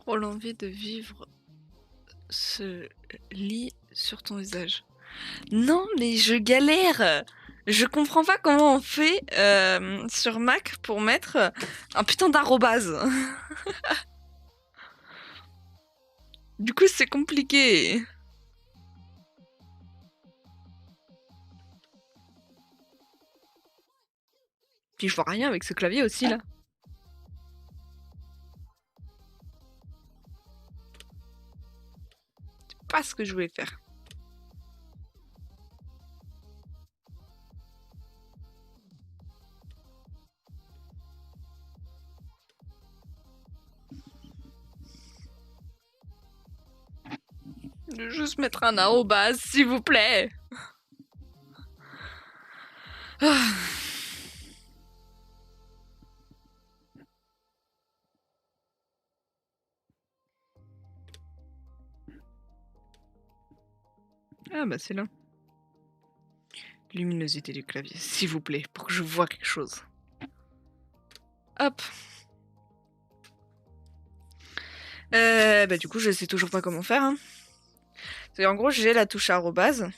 Oh, l'envie de vivre se lit sur ton visage. Non, mais je galère! Je comprends pas comment on fait sur Mac pour mettre un putain d'arrobase. Du coup, c'est compliqué. Puis je vois rien avec ce clavier aussi là. C'est pas ce que je voulais faire. Je veux juste mettre un arrobase, s'il vous plaît. Ah. Ah bah c'est là. Luminosité du clavier, s'il vous plaît, pour que je vois quelque chose. Hop. Bah du coup, je sais toujours pas comment faire. Hein. En gros, j'ai la touche arrobase.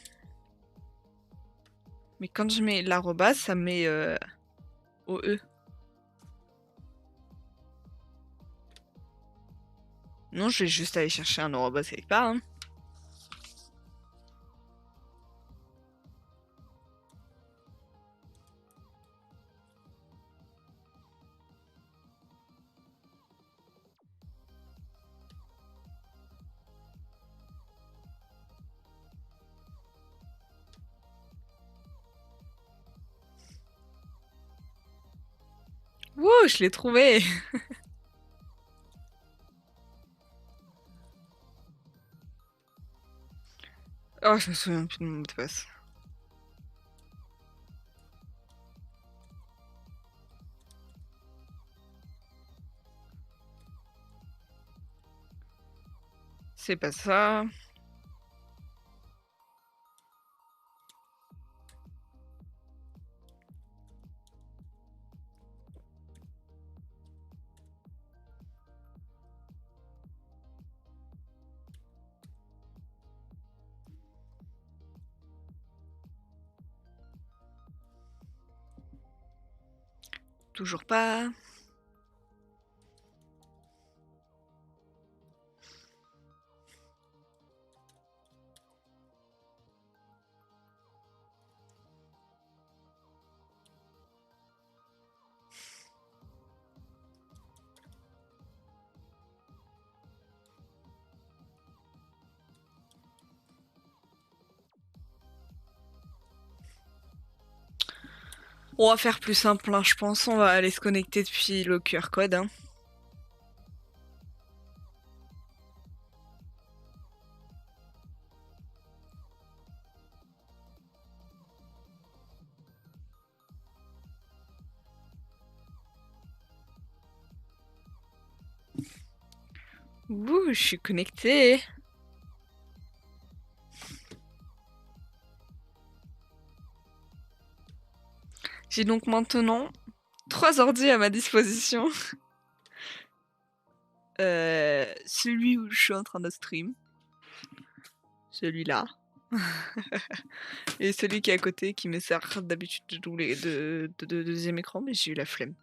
Mais quand je mets l'arrobase, ça me met OE. Non, je vais juste aller chercher un arrobase quelque part. Hein. Wouh, je l'ai trouvé. Oh, je me souviens plus de mon mot de passe. C'est pas ça. Toujours pas. On va faire plus simple, hein, je pense. On va aller se connecter depuis le QR code. Hein. Ouh, je suis connectée. J'ai donc maintenant 3 ordi à ma disposition. Celui où je suis en train de stream. Celui-là. Et celui qui est à côté qui me sert d'habitude de doubler de deuxième écran, mais j'ai eu la flemme.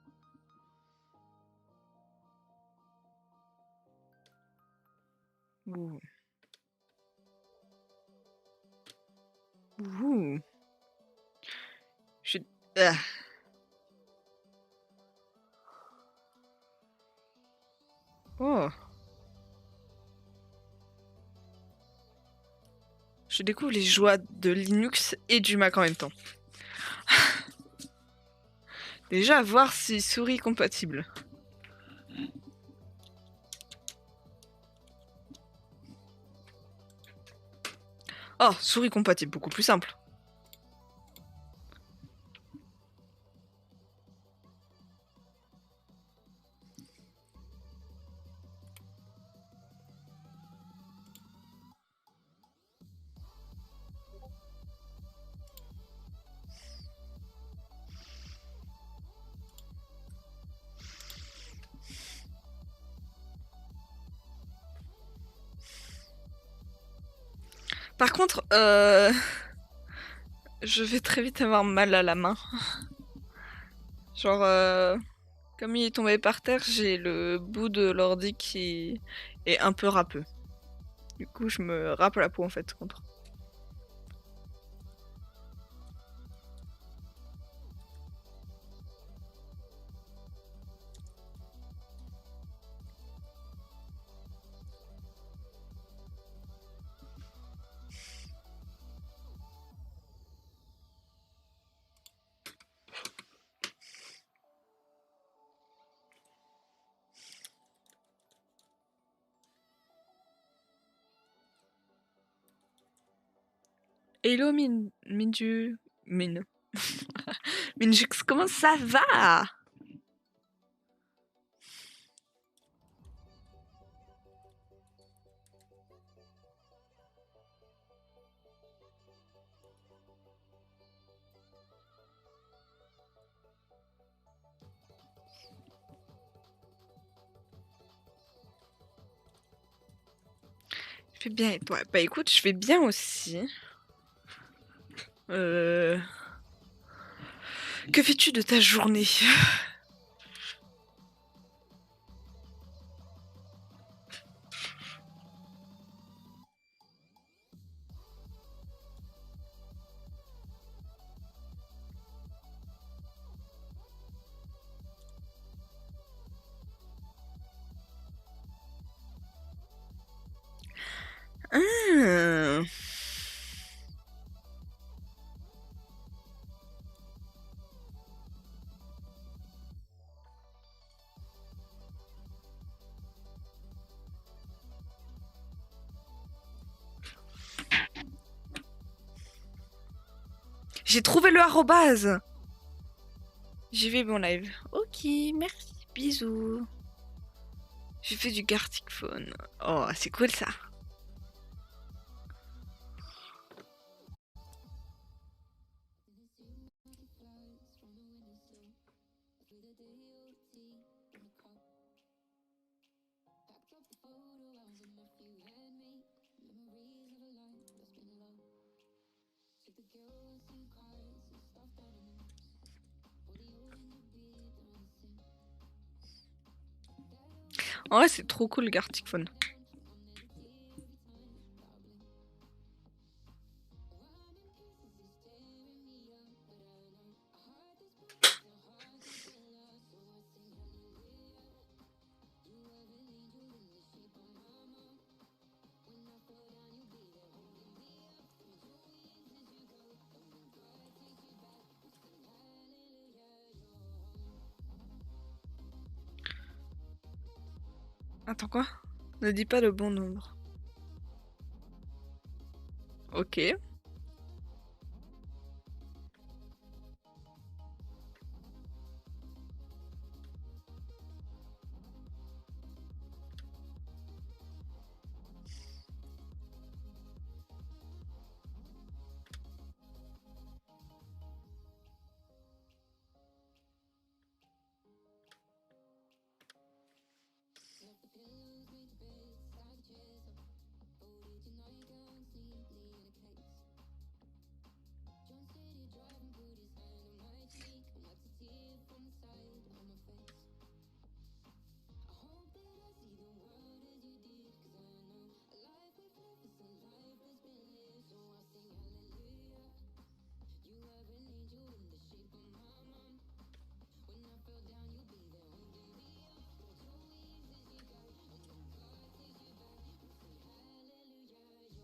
Ouh. Ouh. Je... Ah. Oh. Je découvre les joies de Linux et du Mac en même temps. Déjà, voir si souris compatible. Oh, souris compatible, beaucoup plus simple. Par contre, je vais très vite avoir mal à la main. Genre, comme il est tombé par terre, j'ai le bout de l'ordi qui est un peu râpeux. Du coup, je me râpe la peau en fait contre. Hello Minjux, comment ça va? Je vais bien et toi? Bah écoute, je vais bien aussi. Que fais-tu de ta journée? Ah. J'ai trouvé le arrobase. J'y vais mon live. Ok, merci, bisous. J'ai fait du Gartic Phone. Oh, c'est cool ça. En vrai, c'est trop cool le Gartic Phone. Attends quoi? Ne dis pas le bon nombre. Ok.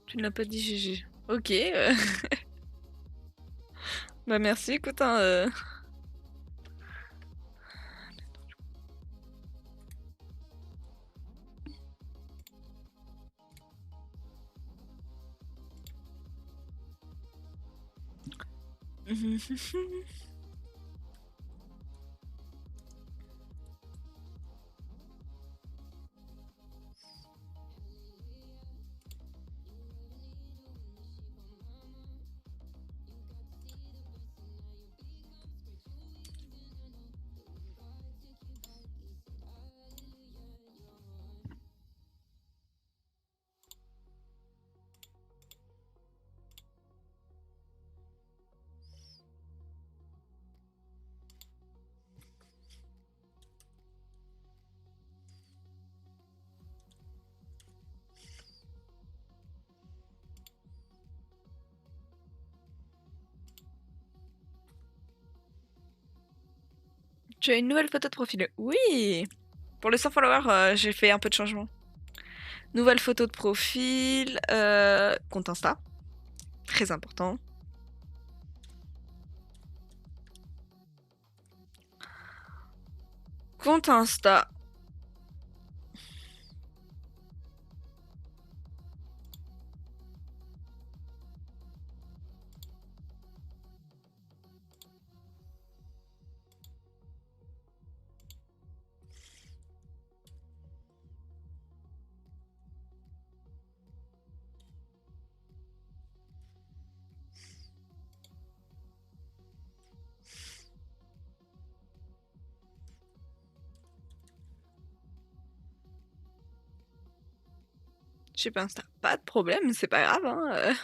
Tu ne l'as pas dit GG. Ok. Bah merci, écoute, hein, Tu as une nouvelle photo de profil. Oui! Pour les 100 followers, j'ai fait un peu de changement. Nouvelle photo de profil, compte Insta. Très important. Compte Insta. J'ai pas Insta. Pas de problème, c'est pas grave, hein,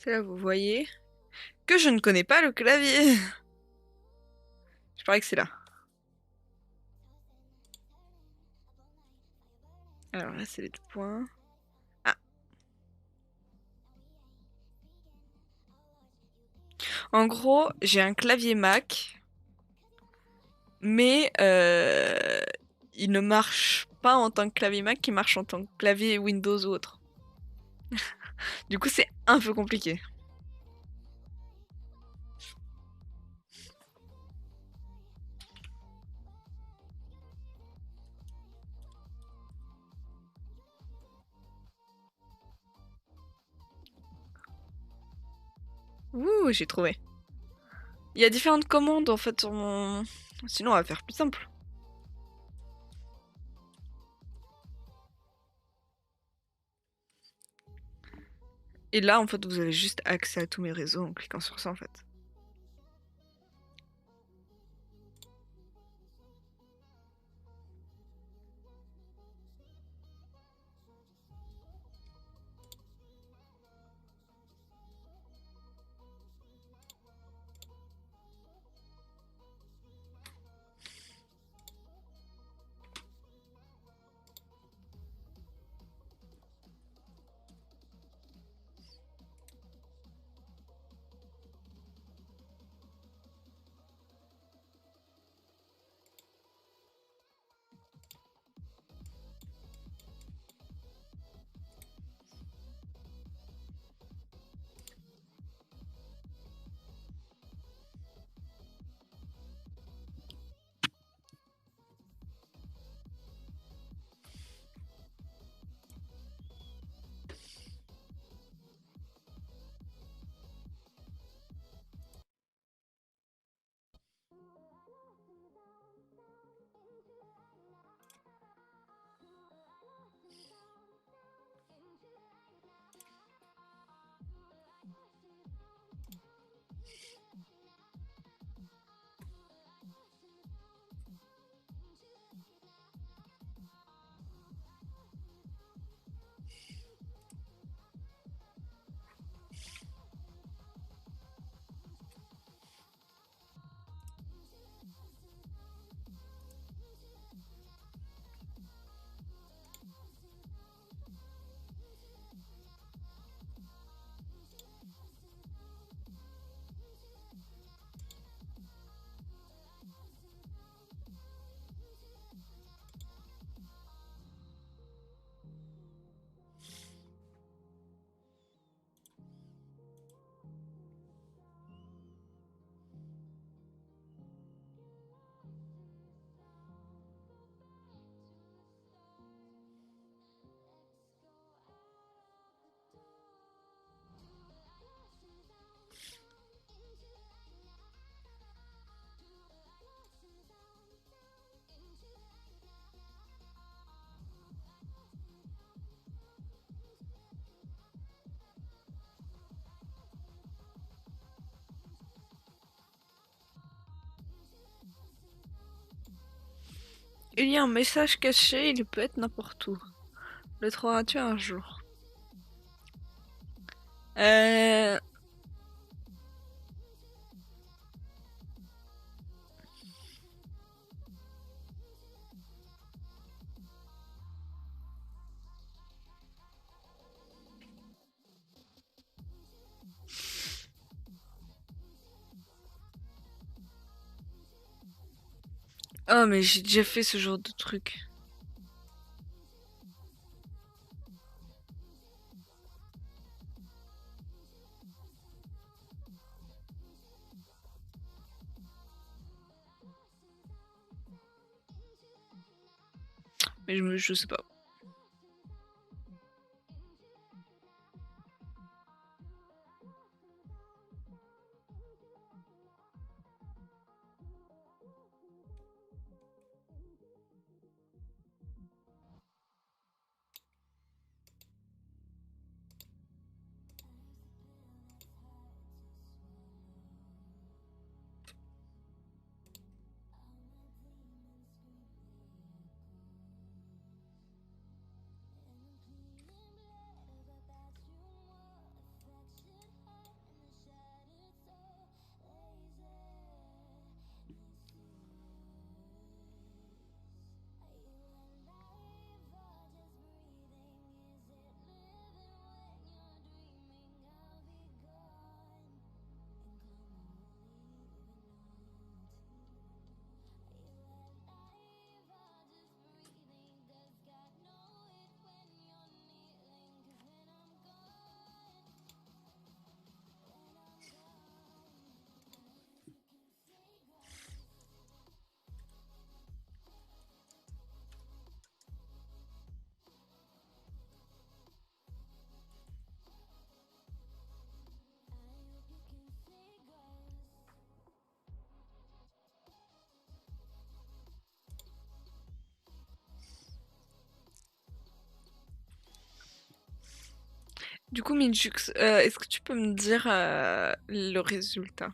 C'est là, vous voyez que je ne connais pas le clavier. Je parie que c'est là. Alors là, c'est les deux points. Ah. En gros, j'ai un clavier Mac, mais il ne marche pas en tant que clavier Mac, il marche en tant que clavier Windows ou autre. Du coup, c'est un peu compliqué. Ouh, j'ai trouvé. Il y a différentes commandes en fait sur mon... Sinon, on va faire plus simple. Et là, en fait, vous avez juste accès à tous mes réseaux en cliquant sur ça, en fait. Il y a un message caché, il peut être n'importe où. Le trouveras-tu un jour? Euh... Oh, mais j'ai déjà fait ce genre de truc. Mais je sais pas. Du coup, Minjux, est-ce que tu peux me dire le résultat?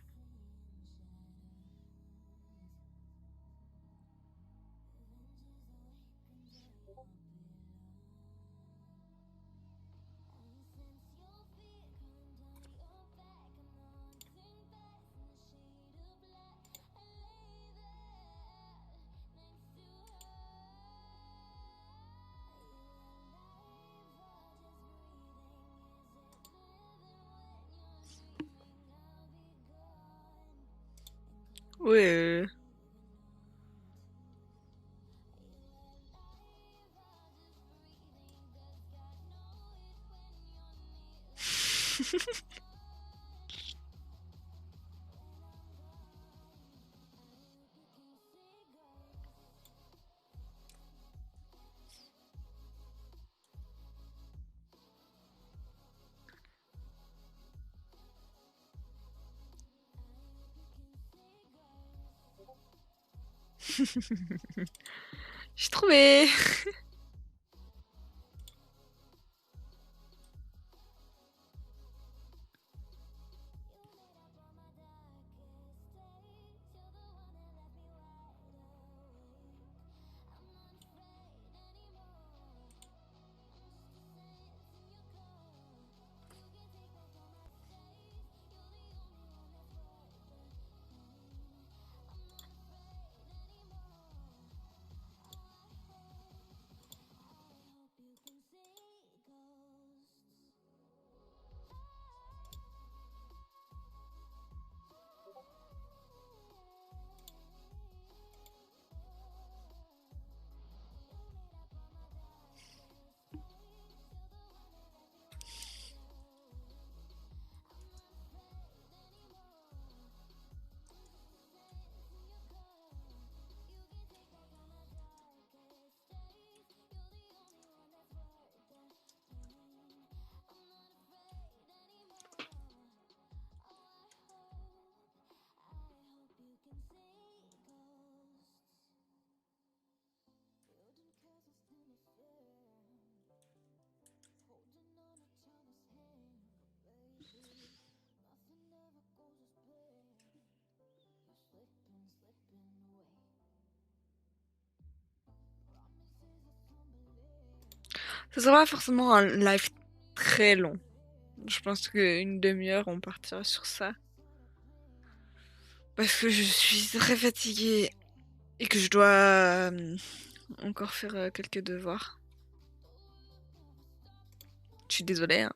Ouais. J'ai trouvé. Ce sera pas forcément un live très long. Je pense qu'une demi-heure, on partira sur ça. Parce que je suis très fatiguée et que je dois encore faire quelques devoirs. Je suis désolée, hein.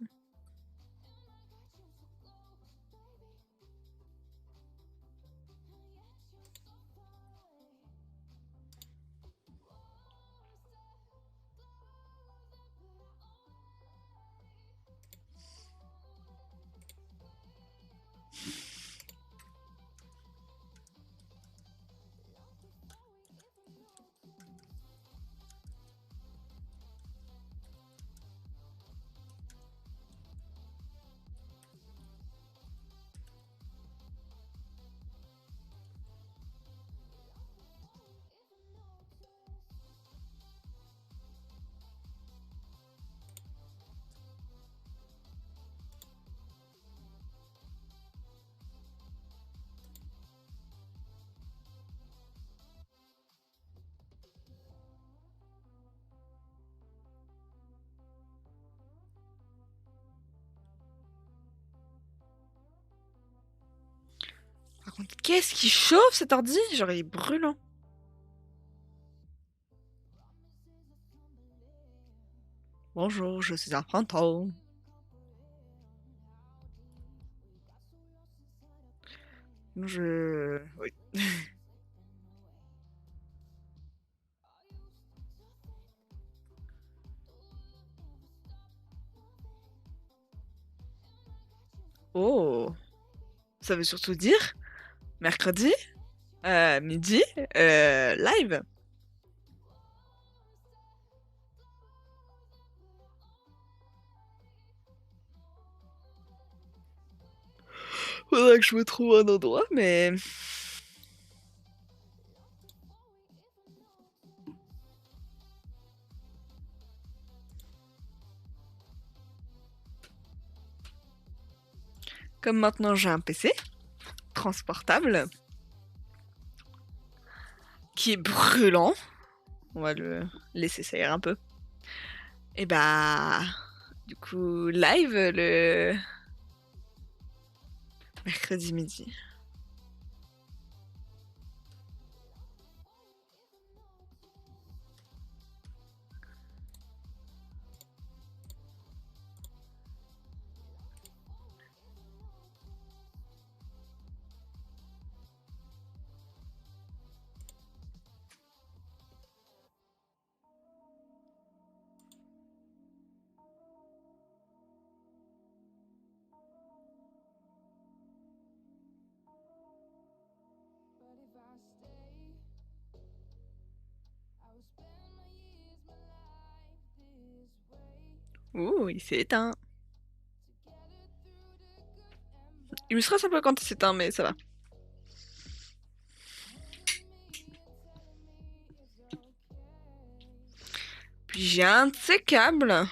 Par contre, qu'est-ce qui chauffe cet ordi? Genre, il est brûlant. Bonjour, je suis un fantôme. Oui. Oh, ça veut surtout dire mercredi, midi, live. Faudrait que je me trouve un endroit, mais comme maintenant j'ai un PC transportable qui est brûlant, on va le laisser saillir un peu. Et bah, du coup, live le mercredi midi. Ouh, il s'est éteint. Il me stresse un peu quand il s'éteint, mais ça va. Puis j'ai un de ces câbles.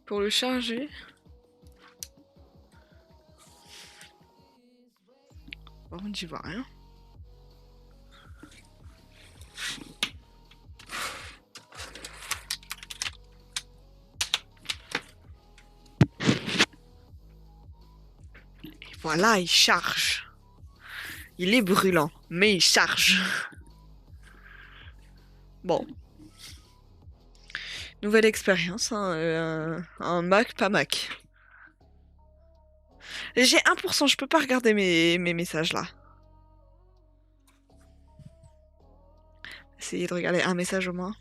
Pour le charger. Par contre, j'y vois rien. Et voilà, il charge. Il est brûlant, mais il charge. Bon. Nouvelle expérience, hein, un Mac, pas Mac. J'ai 1%, je peux pas regarder mes messages là. Essayez de regarder un message au moins.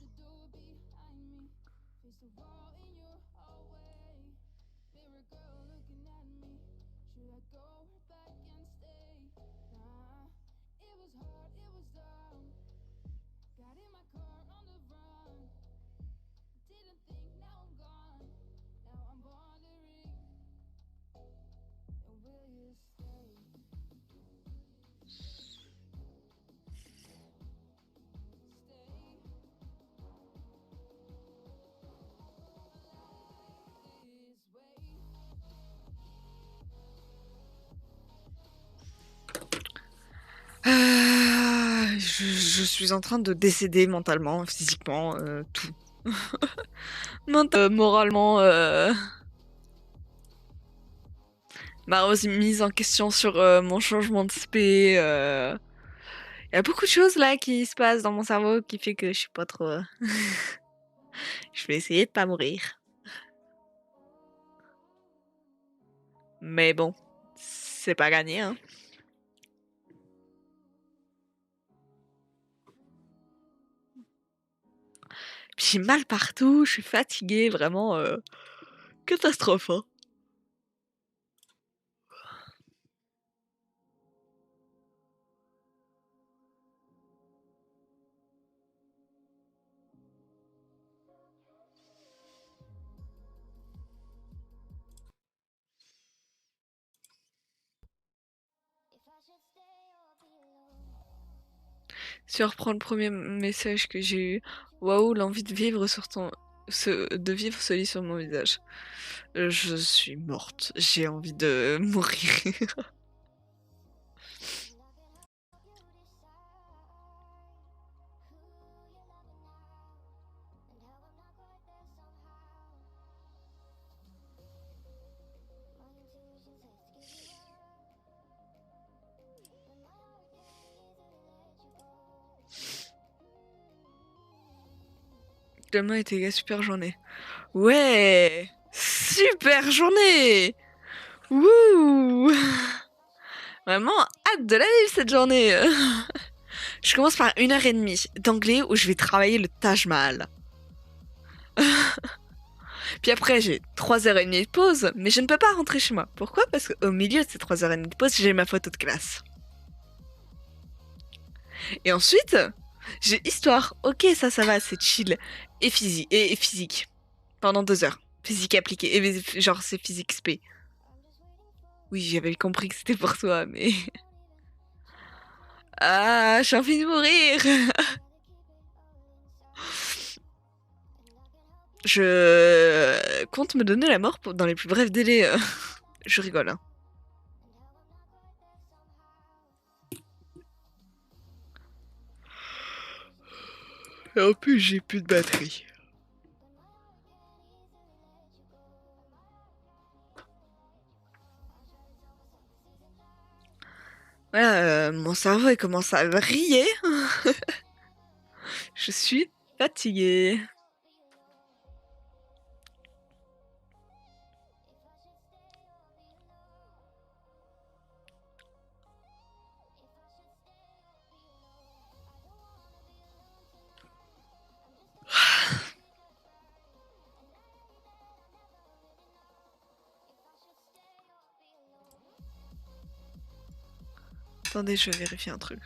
je suis en train de décéder mentalement, physiquement, tout. Moralement, ma remise en question sur mon changement de spé. Il y a beaucoup de choses là qui se passent dans mon cerveau qui fait que je suis pas trop. Je vais essayer de pas mourir. Mais bon, c'est pas gagné, hein. Puis j'ai mal partout, je suis fatiguée, vraiment catastrophe, hein. Si on reprend le premier message que j'ai eu, waouh, l'envie de vivre sur de vivre se lit sur mon visage. Je suis morte, j'ai envie de mourir. Demain était la super journée. Ouais, super journée. Wouh. Vraiment hâte de la vivre cette journée. Je commence par 1h30 d'anglais où je vais travailler le Taj Mahal. Puis après, j'ai 3h30 de pause, mais je ne peux pas rentrer chez moi. Pourquoi? Parce qu'au milieu de ces 3h30 de pause, j'ai ma photo de classe. Et ensuite, j'ai histoire. Ok, ça va, c'est chill. Et physique. Pendant 2 heures. Physique appliquée. Et genre, c'est physique spé. Oui, j'avais compris que c'était pour toi, mais. Ah, j'ai envie de mourir. Je compte me donner la mort dans les plus brefs délais. Je rigole, hein. Et en plus, j'ai plus de batterie. Voilà, mon cerveau il commence à vriller. Je suis fatiguée. Attendez, je vais vérifier un truc.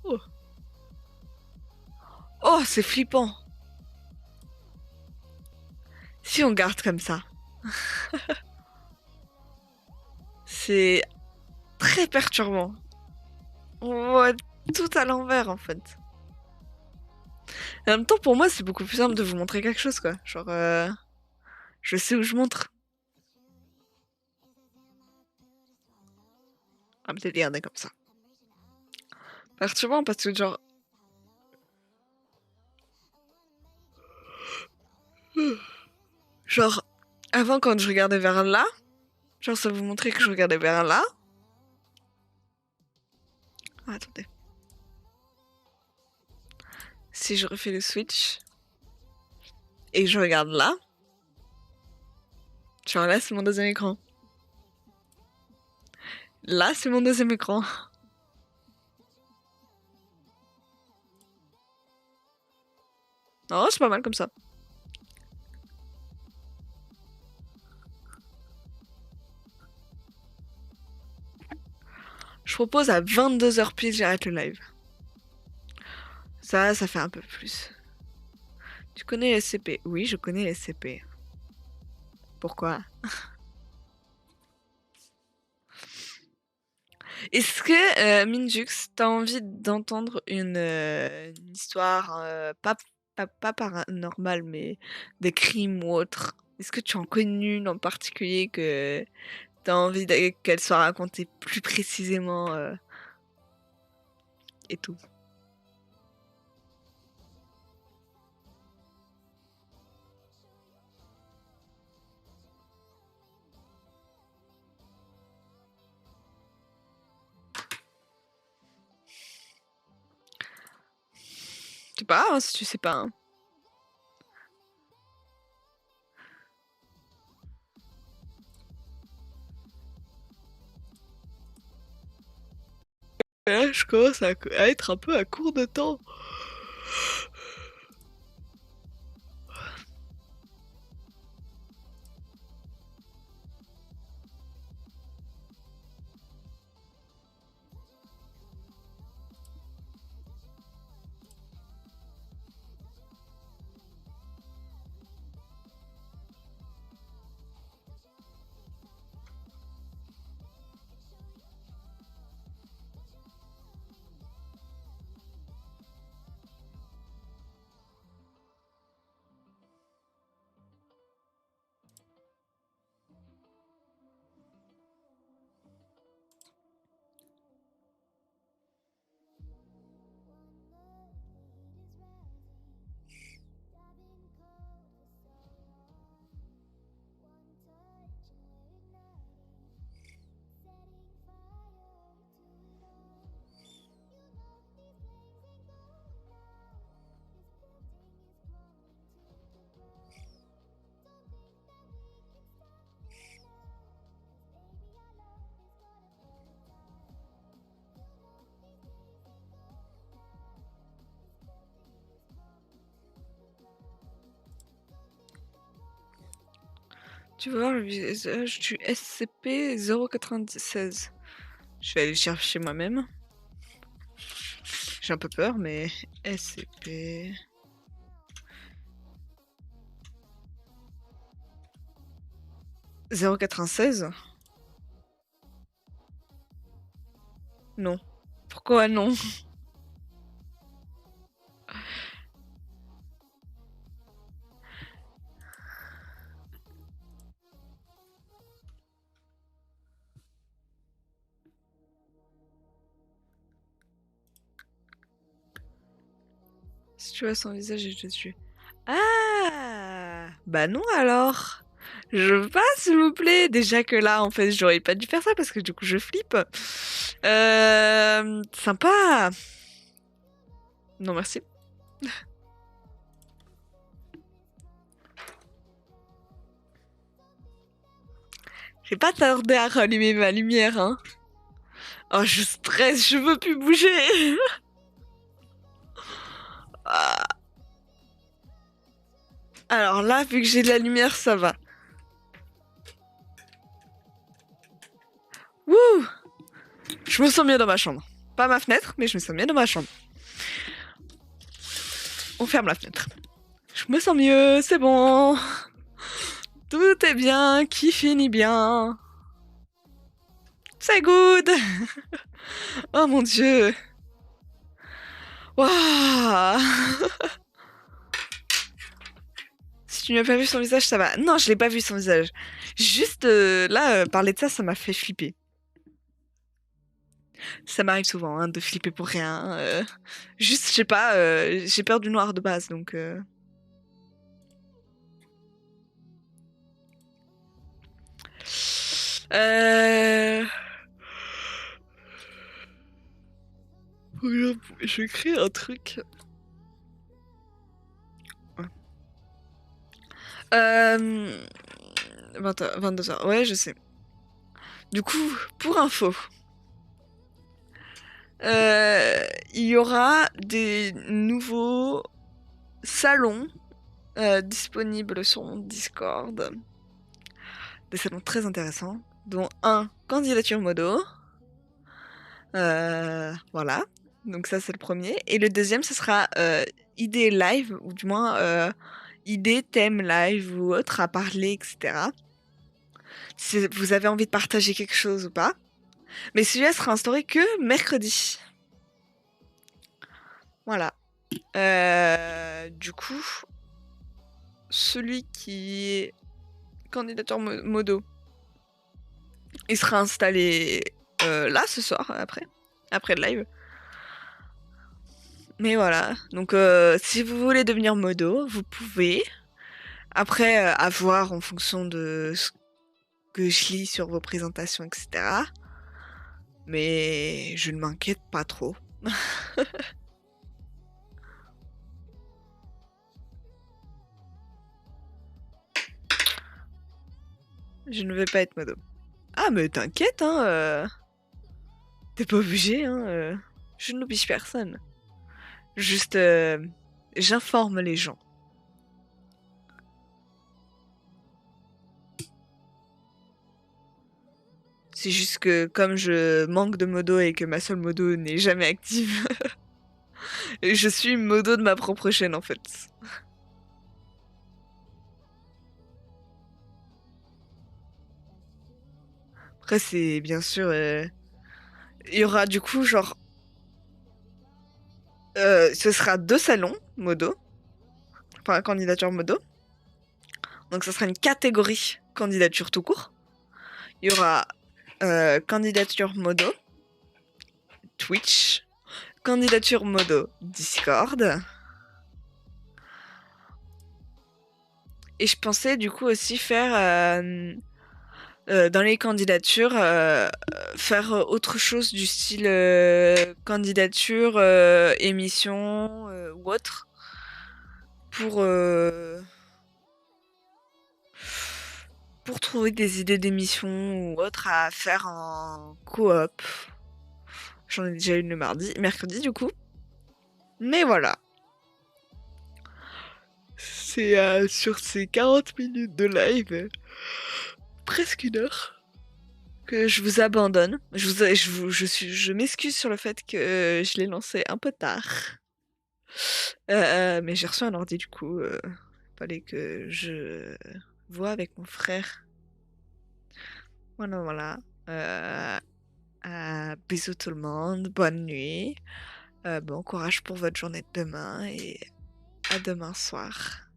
Oh, oh, c'est flippant. Si on garde comme ça, c'est très perturbant. On voit tout à l'envers en fait. En même temps, pour moi, c'est beaucoup plus simple de vous montrer quelque chose, quoi. Genre, je sais où je montre. Ah, peut-être garder comme ça. Perturbant parce que, genre. Genre, avant, quand je regardais vers là, genre, ça vous montrait que je regardais vers là. Ah, attendez. Si je refais le switch et que je regarde là, genre là, c'est mon deuxième écran. Là, c'est mon deuxième écran. Non, c'est pas mal comme ça. Je propose à 22h pile, j'arrête le live. Ça fait un peu plus. Tu connais les SCP? Oui, je connais les SCP. Pourquoi? Est-ce que, Minjux, t'as envie d'entendre une histoire pas paranormale, mais des crimes ou autre? Est-ce que tu en connais une en particulier que t'as envie qu'elle soit racontée plus précisément et tout? Je sais pas, hein, si tu sais pas. Hein. Là, je commence à être un peu à court de temps. Tu vas voir le visage du SCP-096. Je vais aller le chercher moi-même. J'ai un peu peur, mais SCP... 096? Non. Pourquoi non? Si tu vois son visage, je te tue. Ah! Bah non alors! Je veux pas, s'il vous plaît. Déjà que là, en fait, j'aurais pas dû faire ça parce que du coup, je flippe. Sympa. Non, merci. J'ai pas tardé à rallumer ma lumière, hein. Oh, je stresse, je veux plus bouger. Ah. Alors là, vu que j'ai de la lumière, ça va. Wouh! Je me sens bien dans ma chambre. Pas ma fenêtre, mais je me sens bien dans ma chambre. On ferme la fenêtre. Je me sens mieux, c'est bon. Tout est bien, qui finit bien. C'est good. Oh mon dieu. Waouh. Si tu n'as pas vu son visage, ça va. Non, je l'ai pas vu son visage. Juste là, parler de ça, ça m'a fait flipper. Ça m'arrive souvent hein, de flipper pour rien. Juste, je sais pas, j'ai peur du noir de base, donc. Euh... Je vais créer un truc. 22h, ouais, je sais. Du coup, pour info, il y aura des nouveaux salons disponibles sur mon Discord. Des salons très intéressants, dont un candidature modo. Voilà. Donc ça, c'est le premier. Et le deuxième, ce sera idée live, ou du moins idée, thème live ou autre à parler, etc. Si vous avez envie de partager quelque chose ou pas. Mais celui-là sera instauré que mercredi. Voilà. Du coup, celui qui est candidature modo. Il sera installé là ce soir, après le live. Mais voilà, donc si vous voulez devenir modo, vous pouvez. Après, à voir en fonction de ce que je lis sur vos présentations, etc. Mais je ne m'inquiète pas trop. Je ne vais pas être modo. Ah, mais t'inquiète, hein. T'es pas obligé, hein. Je n'oblige personne. Juste, j'informe les gens. C'est juste que comme je manque de modo et que ma seule modo n'est jamais active, je suis modo de ma propre chaîne en fait. Après, c'est bien sûr. Il y aura du coup, genre. Ce sera 2 salons modo. Enfin, candidature modo. Donc, ça sera une catégorie candidature tout court. Il y aura candidature modo Twitch, candidature modo Discord. Et je pensais du coup aussi faire dans les candidatures faire autre chose du style candidature, émission ou autre pour trouver des idées d'émissions ou autre à faire en coop. J'en ai déjà une le mercredi du coup. Mais voilà. C'est sur ces 40 minutes de live, presque 1 heure, que je vous abandonne. Je m'excuse sur le fait que je l'ai lancé un peu tard. Mais j'ai reçu un ordi du coup. Fallait que je vois avec mon frère. Voilà. Bisous tout le monde, bonne nuit. Bon courage pour votre journée de demain et à demain soir.